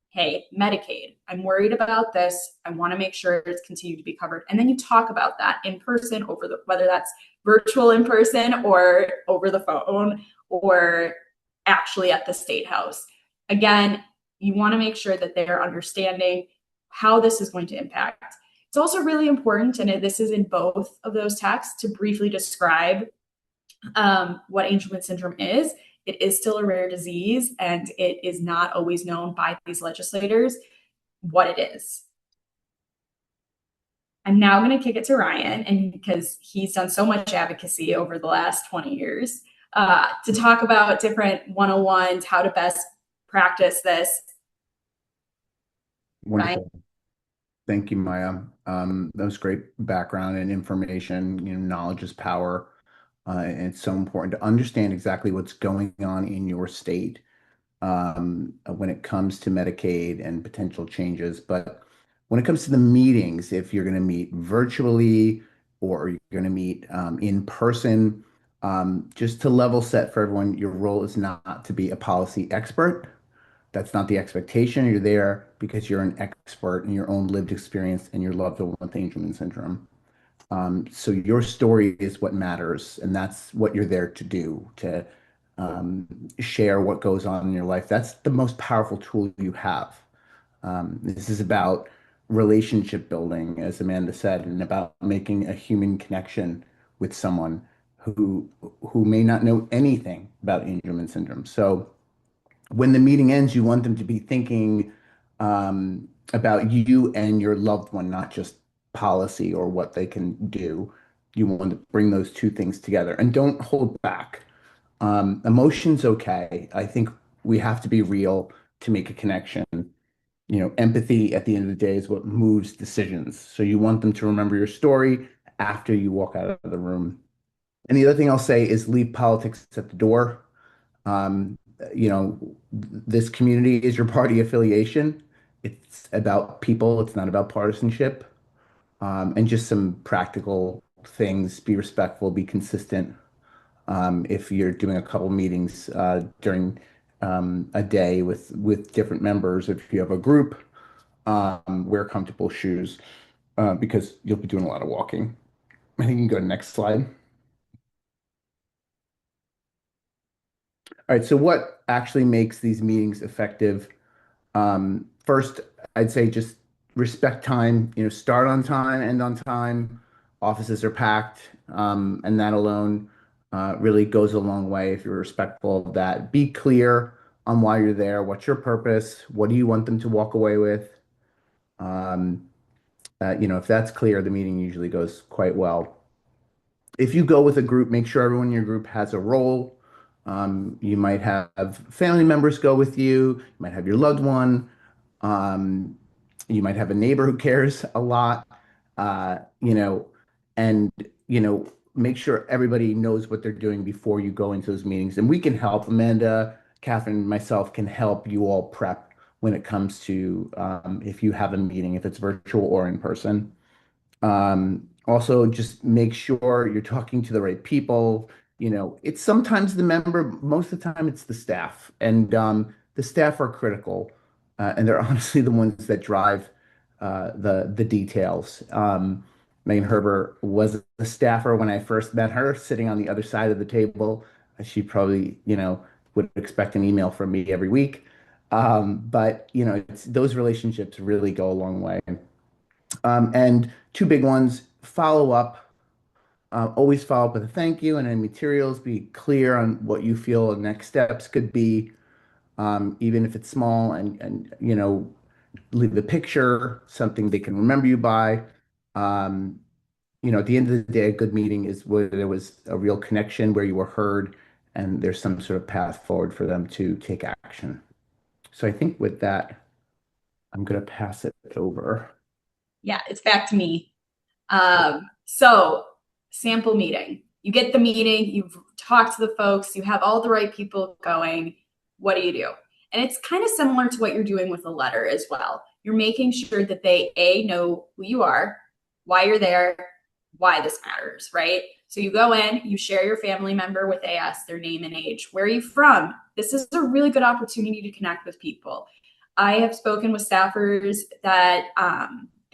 S4: hey, Medicaid, I'm worried about this. I want to make sure it's continued to be covered. And then you talk about that in person, whether that's virtual in person or over the phone or actually at the State House. Again, you want to make sure that they're understanding how this is going to impact. It's also really important, and this is in both of those texts, to briefly describe what Angelman syndrome is. It is still a rare disease, and it is not always known by these legislators what it is. I'm now going to kick it to Ryan, and because he's done so much advocacy over the last 20 years, to talk about different 101s, how to best practice this.
S2: Wonderful.
S4: Ryan?
S2: Thank you, Maya. That was great background and information. Knowledge is power. And it's so important to understand exactly what's going on in your state when it comes to Medicaid and potential changes. But when it comes to the meetings, if you're going to meet virtually or you're going to meet in person, just to level set for everyone, your role is not to be a policy expert. That's not the expectation. You're there because you're an expert in your own lived experience and your loved one with Angelman syndrome. So your story is what matters, and that's what you're there to do, to share what goes on in your life. That's the most powerful tool you have. This is about relationship building, as Amanda said, and about making a human connection with someone who may not know anything about Angelman syndrome. So when the meeting ends, you want them to be thinking about you and your loved one, not just policy or what they can do. You want to bring those two things together and don't hold back. Emotion's okay. I think we have to be real to make a connection. Empathy at the end of the day is what moves decisions. So you want them to remember your story after you walk out of the room. And the other thing I'll say is leave politics at the door. this community is your party affiliation. It's about people. It's not about partisanship. And just some practical things. Be respectful. Be consistent. If you're doing a couple meetings during a day with different members, if you have a group, wear comfortable shoes because you'll be doing a lot of walking. I think you can go to the next slide. All right, so what actually makes these meetings effective? First, I'd say just respect time, start on time, end on time. Offices are packed, and that alone really goes a long way if you're respectful of that. Be clear on why you're there. What's your purpose? What do you want them to walk away with? Um, if that's clear, the meeting usually goes quite well. If you go with a group, make sure everyone in your group has a role. You might have family members go with you. You might have your loved one. Um, you might have a neighbor who cares a lot, uh, you know, and, make sure everybody knows what they're doing before you go into those meetings. And we can help. Amanda, Catherine, and myself can help you all prep when it comes to if you have a meeting, if it's virtual or in person. Also, just make sure you're talking to the right people. It's sometimes the member, most of the time it's the staff, and the staff are critical, and they're honestly the ones that drive the details. Megan Herber was a staffer when I first met her, sitting on the other side of the table. She probably, would expect an email from me every week. But those relationships really go a long way. And two big ones, follow up. Always follow up with a thank you and any materials. Be clear on what you feel the next steps could be, even if it's small, and leave a picture, something they can remember you by. Um, at the end of the day, a good meeting is where there was a real connection, where you were heard, and there's some sort of path forward for them to take action. So I think with that, I'm going to pass it over.
S4: Yeah, it's back to me. So sample meeting. You get the meeting, you've talked to the folks, you have all the right people going. What do you do? And it's kind of similar to what you're doing with a letter as well. You're making sure that they know who you are, why you're there, why this matters, right? So you go in, you share your family member with AS, their name and age. Where are you from? This is a really good opportunity to connect with people. I have spoken with staffers that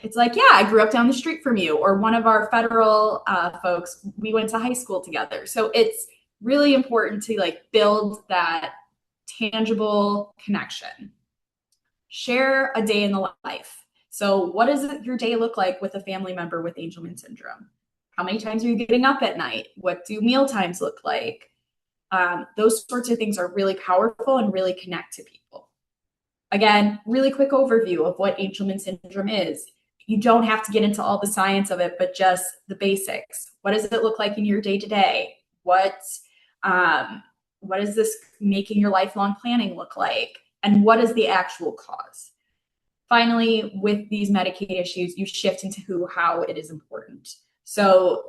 S4: it's like, yeah, I grew up down the street from you, or one of our federal folks, we went to high school together. So it's really important to build that tangible connection. Share a day in the life. So what does your day look like with a family member with Angelman syndrome? How many times are you getting up at night? What do meal times look like? Those sorts of things are really powerful and really connect to people. Again, really quick overview of what Angelman syndrome is. You don't have to get into all the science of it, but just the basics. What does it look like in your day-to-day? What is this making your lifelong planning look like? And what is the actual cause? Finally, with these Medicaid issues, you shift into how it is important. So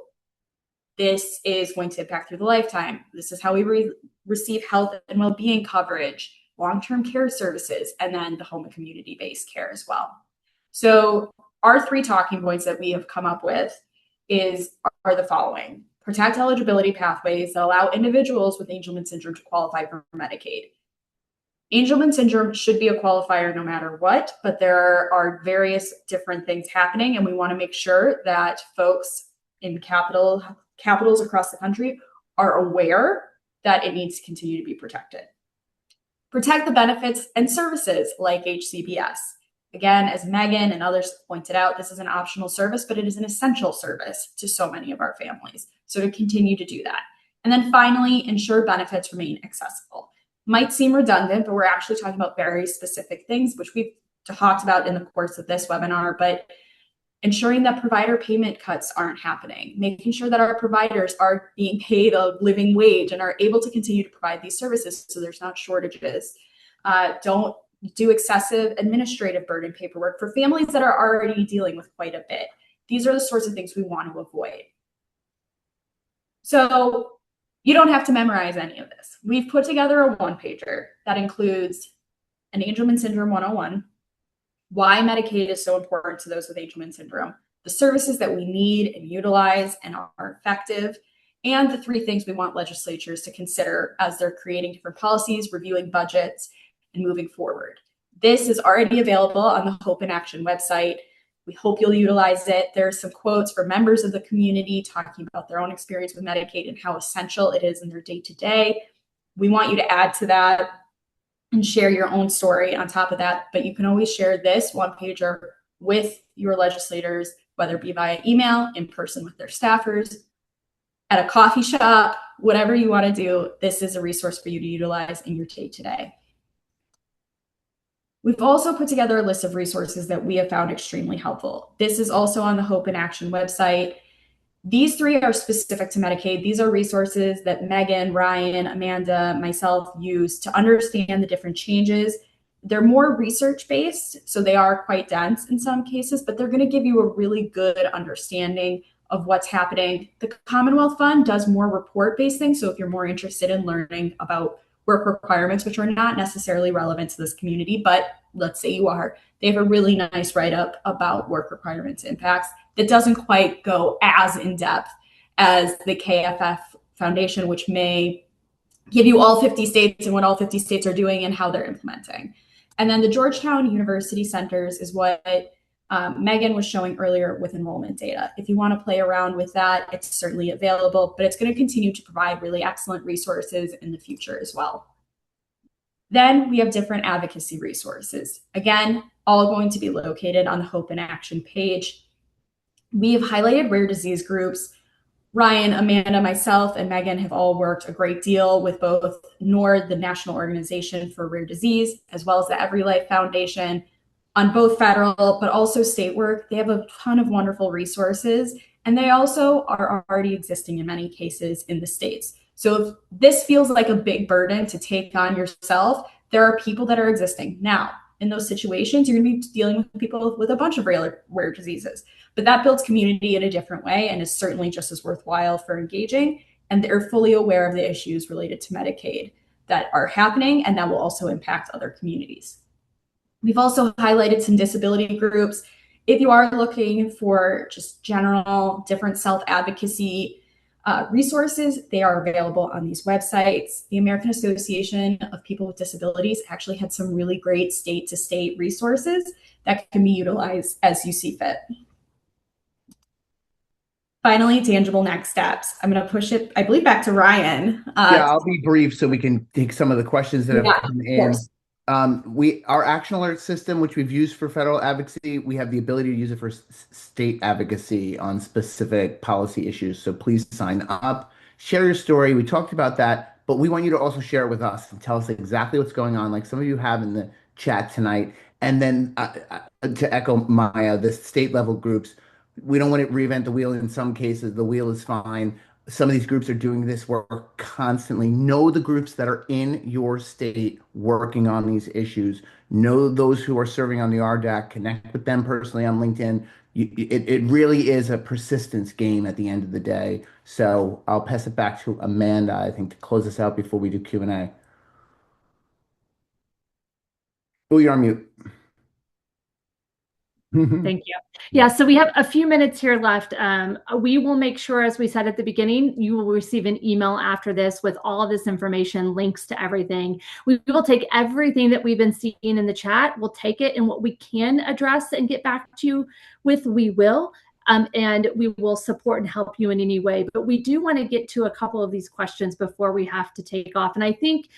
S4: this is going to impact through the lifetime. This is how we receive health and well-being coverage, long-term care services, and then the home and community-based care as well. So our 3 talking points that we have come up with are the following. Protect eligibility pathways that allow individuals with Angelman syndrome to qualify for Medicaid. Angelman syndrome should be a qualifier no matter what, but there are various different things happening, and we want to make sure that folks in capitals across the country are aware that it needs to continue to be protected. Protect the benefits and services like HCBS. Again, as Megan and others pointed out, this is an optional service, but it is an essential service to so many of our families. So to continue to do that. And then finally, ensure benefits remain accessible. Might seem redundant, but we're actually talking about very specific things, which we've talked about in the course of this webinar, but ensuring that provider payment cuts aren't happening, making sure that our providers are being paid a living wage and are able to continue to provide these services so there's not shortages. Don't do excessive administrative burden paperwork for families that are already dealing with quite a bit. These are the sorts of things we want to avoid. So You don't have to memorize any of this. We've put together a one-pager that includes an Angelman syndrome 101, why Medicaid is so important to those with Angelman syndrome, the services that we need and utilize and are effective, and the 3 things we want legislatures to consider as they're creating different policies, reviewing budgets, and moving forward. This is already available on the Hope in Action website. We hope you'll utilize it. There's some quotes for members of the community talking about their own experience with Medicaid and how essential it is in their day-to-day. We want you to add to that and share your own story on top of that. But you can always share this one-pager with your legislators, whether it be via email, in person with their staffers, at a coffee shop, whatever you want to do. This is a resource for you to utilize in your day-to-day. We've also put together a list of resources that we have found extremely helpful. This is also on the Hope in Action website. These 3 are specific to Medicaid. These are resources that Megan, Ryan, Amanda, myself use to understand the different changes. They're more research-based, so they are quite dense in some cases, but they're going to give you a really good understanding of what's happening. The Commonwealth Fund does more report-based things, so if you're more interested in learning about work requirements, which are not necessarily relevant to this community, but let's say you are, they have a really nice write-up about work requirements impacts that doesn't quite go as in-depth as the KFF Foundation, which may give you all 50 states and what all 50 states are doing and how they're implementing. And then the Georgetown University Centers is what Megan was showing earlier with enrollment data. If you want to play around with that, it's certainly available, but it's going to continue to provide really excellent resources in the future as well. Then we have different advocacy resources. Again, all going to be located on the Hope in Action page. We have highlighted rare disease groups. Ryan, Amanda, myself, and Megan have all worked a great deal with both NORD, the National Organization for Rare Disease, as well as the Every Life Foundation on both federal, but also state work. They have a ton of wonderful resources, and they also are already existing in many cases in the states. So if this feels like a big burden to take on yourself, there are people that are existing now. In those situations, you're going to be dealing with people with a bunch of rare diseases, but that builds community in a different way and is certainly just as worthwhile for engaging. And they're fully aware of the issues related to Medicaid that are happening and that will also impact other communities. We've also highlighted some disability groups. If you are looking for just general different self-advocacy resources, they are available on these websites. The American Association of People with Disabilities actually had some really great state-to-state resources that can be utilized as you see fit. Finally, tangible next steps. I'm going to push it, I believe, back to Ryan.
S2: Yeah, I'll be brief so we can take some of the questions that have come in. Our action alert system, which we've used for federal advocacy, we have the ability to use it for state advocacy on specific policy issues. So please sign up, share your story. We talked about that, but we want you to also share it with us and tell us exactly what's going on, like some of you have in the chat tonight. And then to echo Maya, the state level groups, we don't want to reinvent the wheel in some cases. The wheel is fine. Some of these groups are doing this work constantly. Know the groups that are in your state working on these issues. Know those who are serving on the RDAC. Connect with them personally on LinkedIn. It really is a persistence game at the end of the day. So I'll pass it back to Amanda, I think, to close us out before we do Q&A. Oh, you're on mute.
S1: Thank you. Yeah, so we have a few minutes here left. We will make sure, as we said at the beginning, you will receive an email after this with all of this information, links to everything. We will take everything that we've been seeing in the chat. We'll take it, and what we can address and get back to you with, we will. And we will support and help you in any way. But we do want to get to a couple of these questions before we have to take off. And I think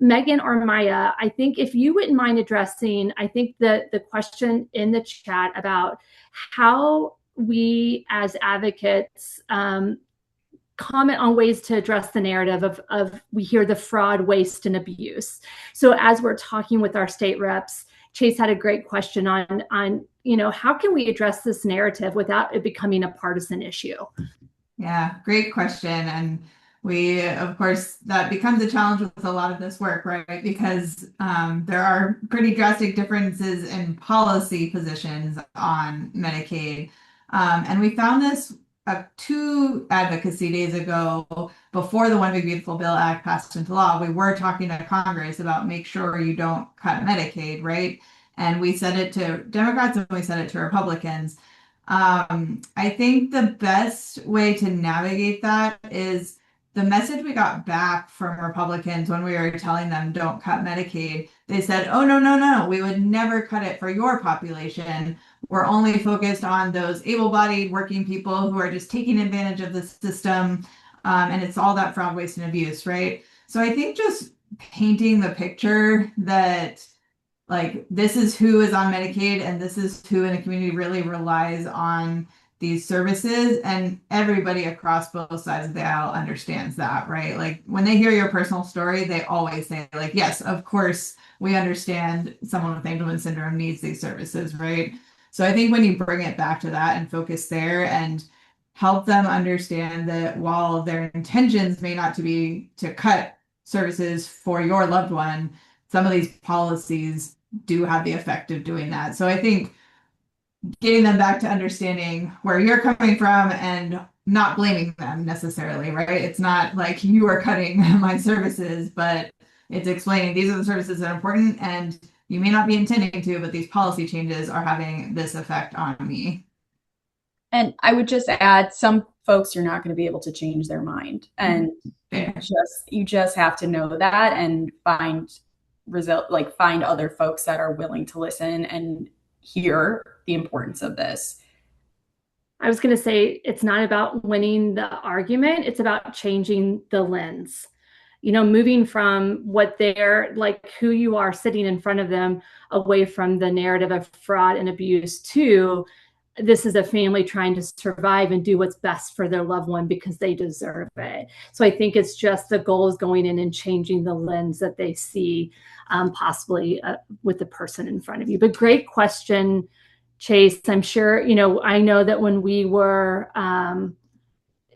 S1: Megan or Maya, I think if you wouldn't mind addressing, I think the question in the chat about how we as advocates comment on ways to address the narrative of we hear the fraud, waste, and abuse. So as we're talking with our state reps, Chase had a great question on how can we address this narrative without it becoming a partisan issue?
S6: Yeah, great question. And we, of course, that becomes a challenge with a lot of this work, right? Because there are pretty drastic differences in policy positions on Medicaid. And we found this two advocacy days ago, before the One Big Beautiful Bill Act passed into law, we were talking to Congress about make sure you don't cut Medicaid, right? And we said it to Democrats and we said it to Republicans. I think the best way to navigate that is the message we got back from Republicans when we were telling them don't cut Medicaid. They said, oh, no, no, no, we would never cut it for your population. We're only focused on those able-bodied working people who are just taking advantage of the system. And it's all that fraud, waste, and abuse, right? So I think just painting the picture that like this is who is on Medicaid and this is who in the community really relies on these services, and everybody across both sides of the aisle understands that, right? Like when they hear your personal story, they always say like, yes, of course we understand someone with Angelman syndrome needs these services, right? So I think when you bring it back to that and focus there and help them understand that while their intentions may not to be to cut services for your loved one, some of these policies do have the effect of doing that. So I think getting them back to understanding where you're coming from and not blaming them necessarily, right? It's not like you are cutting my services, but it's explaining these are the services that are important and you may not be intending to, but these policy changes are having this effect on me.
S4: And I would just add, some folks you're not going to be able to change their mind, and you just have to know that and find other folks that are willing to listen and hear the importance of this.
S1: I was going to say it's not about winning the argument, it's about changing the lens. Moving from what they're like, who you are sitting in front of them, away from the narrative of fraud and abuse to this is a family trying to survive and do what's best for their loved one because they deserve it. So I think it's just the goal is going in and changing the lens that they see, possibly with the person in front of you. But great question, Chase. I'm sure, I know that when we were,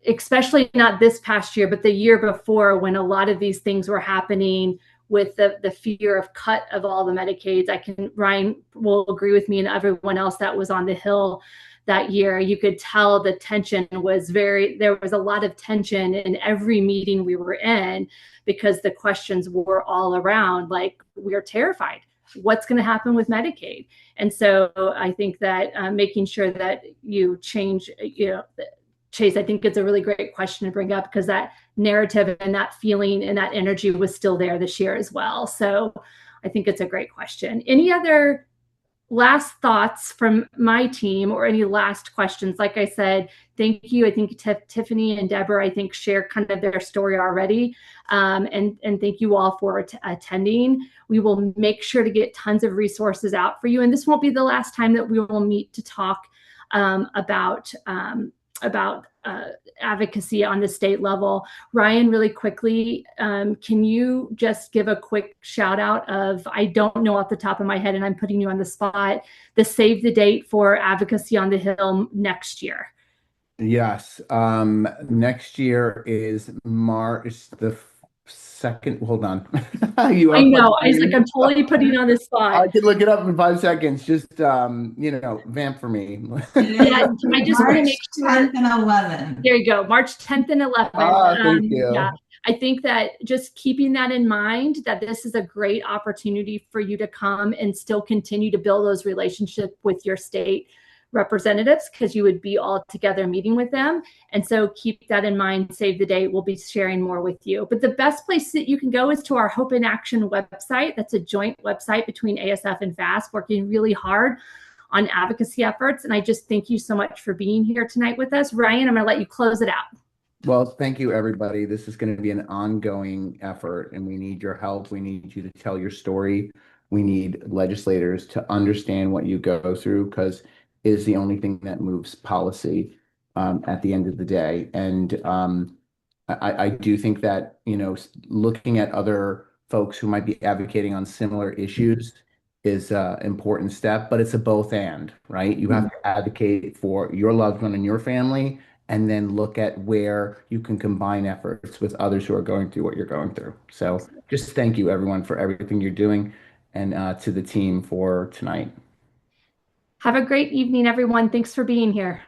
S1: especially not this past year, but the year before, when a lot of these things were happening with the fear of cut of all the Medicaids, Ryan will agree with me and everyone else that was on the Hill that year. You could tell the tension was there was a lot of tension in every meeting we were in because the questions were all around, like, we're terrified. What's going to happen with Medicaid? And so I think that making sure that you change, Chase, I think it's a really great question to bring up because that narrative and that feeling and that energy was still there this year as well. So I think it's a great question. Any other last thoughts from my team or any last questions? Like I said, thank you. I think Tiffany and Deborah, I think, shared kind of their story already. And thank you all for attending. We will make sure to get tons of resources out for you. And this won't be the last time that we will meet to talk about advocacy on the state level. Ryan, really quickly, can you just give a quick shout out of, I don't know off the top of my head, and I'm putting you on the spot, the save the date for advocacy on the Hill next year?
S2: Yes. Next year is March the 2nd. Hold on.
S1: I know. I was like, I'm totally putting you on the spot.
S2: I could look it up in 5 seconds. Just, vamp for me.
S1: Yeah, I just want to make sure.
S6: 10th and 11th.
S1: There you go. March 10th and 11th.
S2: Thank you.
S1: Yeah. I think that just keeping that in mind, that this is a great opportunity for you to come and still continue to build those relationships with your state representatives, because you would be all together meeting with them. And so keep that in mind. Save the date. We'll be sharing more with you. But the best place that you can go is to our Hope in Action website. That's a joint website between ASF and FAST, working really hard on advocacy efforts. And I just thank you so much for being here tonight with us. Ryan, I'm going to let you close it out.
S2: Well, thank you, everybody. This is going to be an ongoing effort, and we need your help. We need you to tell your story. We need legislators to understand what you go through, because it is the only thing that moves policy at the end of the day. And I do think that, looking at other folks who might be advocating on similar issues is an important step, but it's a both and, right? You have to advocate for your loved one and your family, and then look at where you can combine efforts with others who are going through what you're going through. So just thank you, everyone, for everything you're doing, and to the team for tonight.
S1: Have a great evening, everyone. Thanks for being here.